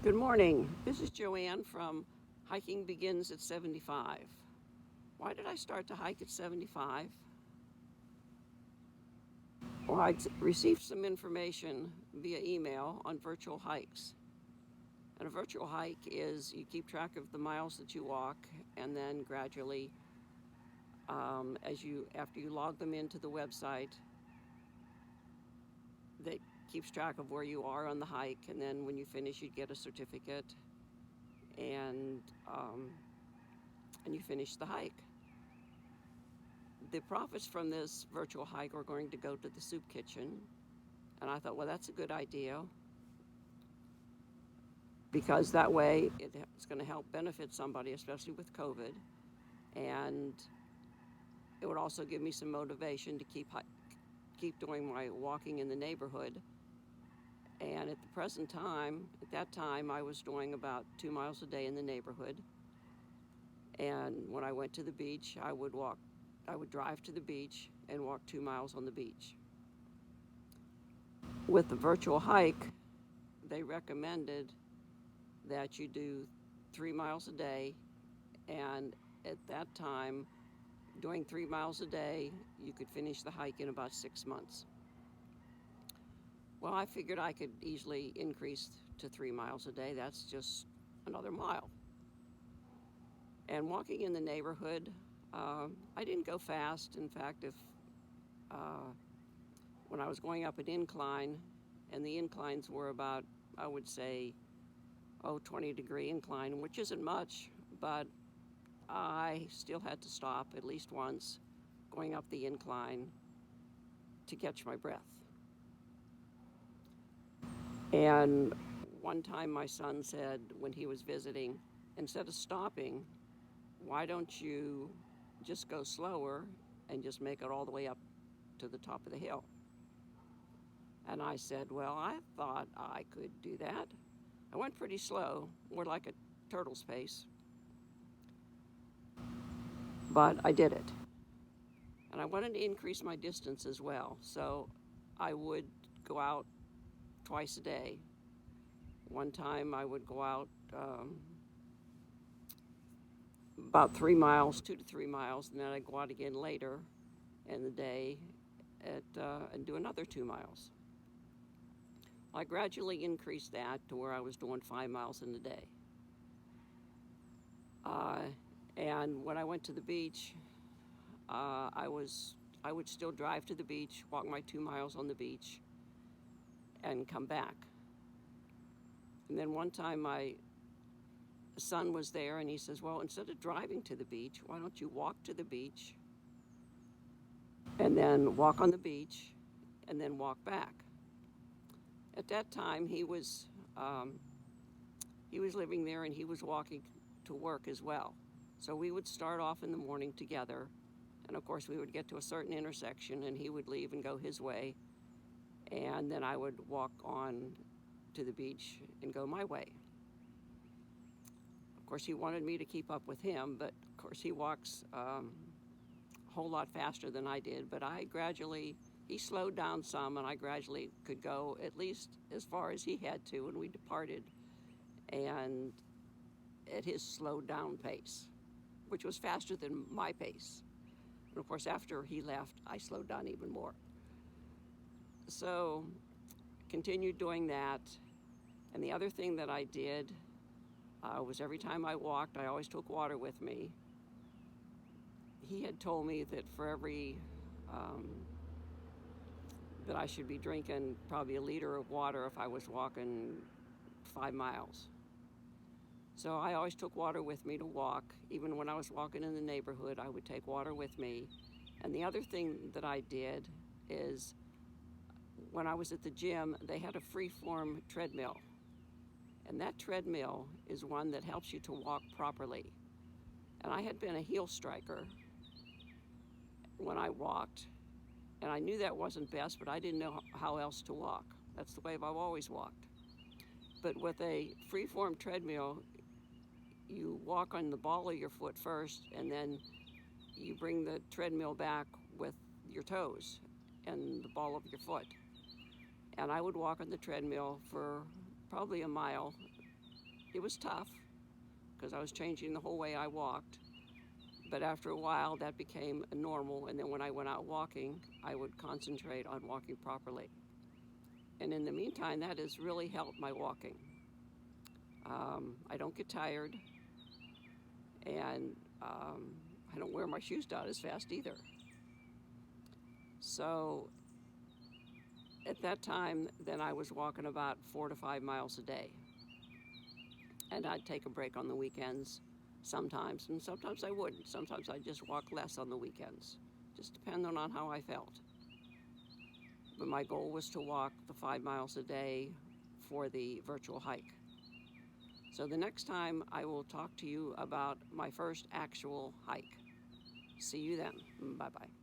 Good morning. This is Joanne from Hiking Begins at 75. Why did I start to hike at 75? Well, I received some information via email on virtual hikes. And a virtual hike is you keep track of the miles that you walk, and then gradually, after you log them into the website, that keeps track of where you are on the hike, and then when you finish, you get a certificate, and um, and you finish the hike. The profits from this virtual hike are going to go to the soup kitchen. And I thought, well, that's a good idea because that way it's going to help benefit somebody, especially with COVID. And it would also give me some motivation to keep doing my walking in the neighborhood. And at that time, I was doing about 2 miles a day in the neighborhood. And when I went to the beach, I would drive to the beach and walk 2 miles on the beach. With the virtual hike, they recommended that you do 3 miles a day. And at that time, doing 3 miles a day, you could finish the hike in about 6 months. Well, I figured I could easily increase to 3 miles a day. That's just another mile. And walking in the neighborhood, I didn't go fast. In fact, if uh, when I was going up an incline, and the inclines were about, I would say, 20-degree incline, which isn't much, but I still had to stop at least once going up the incline to catch my breath. And one time my son said when he was visiting, instead of stopping, why don't you just go slower and just make it all the way up to the top of the hill? And I said, well, I thought I could do that. I went pretty slow, more like a turtle's pace, but I did it. And I wanted to increase my distance as well. So I would go out twice a day. One time I would go out about 3 miles, 2 to 3 miles, and then I'd go out again later in the day and do another 2 miles. I gradually increased that to where I was doing 5 miles in a day. Uh, and when I went to the beach, I would still drive to the beach, walk my 2 miles on the beach, and come back. And then one time my son was there and he says, well, instead of driving to the beach, why don't you walk to the beach and then walk on the beach and then walk back? At that time, he was living there and he was walking to work as well. So we would start off in the morning together. And of course, we would get to a certain intersection and he would leave and go his way. And then I would walk on to the beach and go my way. Of course, he wanted me to keep up with him, but of course, he walks a whole lot faster than I did. But he slowed down some, and I gradually could go at least as far as he had to when we departed, and at his slowed down pace, which was faster than my pace. And of course, after he left, I slowed down even more. So, continued doing that. And the other thing that I did was every time I walked, I always took water with me. He had told me that for every that I should be drinking probably a liter of water if I was walking 5 miles. So I always took water with me to walk. Even when I was walking in the neighborhood, I would take water with me. And the other thing that I did is when I was at the gym, they had a free-form treadmill. And that treadmill is one that helps you to walk properly. And I had been a heel striker when I walked. And I knew that wasn't best, but I didn't know how else to walk. That's the way I've always walked. But with a free-form treadmill, you walk on the ball of your foot first, and then you bring the treadmill back with your toes and the ball of your foot. And I would walk on the treadmill for probably a mile, It was tough because I was changing the whole way I walked. But after a while, that became normal. And then when I went out walking, I would concentrate on walking properly. And in the meantime, that has really helped my walking. I don't get tired, and I don't wear my shoes down as fast either. So at that time, then I was walking about 4 to 5 miles a day. And I'd take a break on the weekends sometimes, and sometimes I wouldn't. Sometimes I'd just walk less on the weekends, just depending on how I felt. But my goal was to walk the 5 miles a day for the virtual hike. So the next time I will talk to you about my first actual hike. See you then. Bye-bye.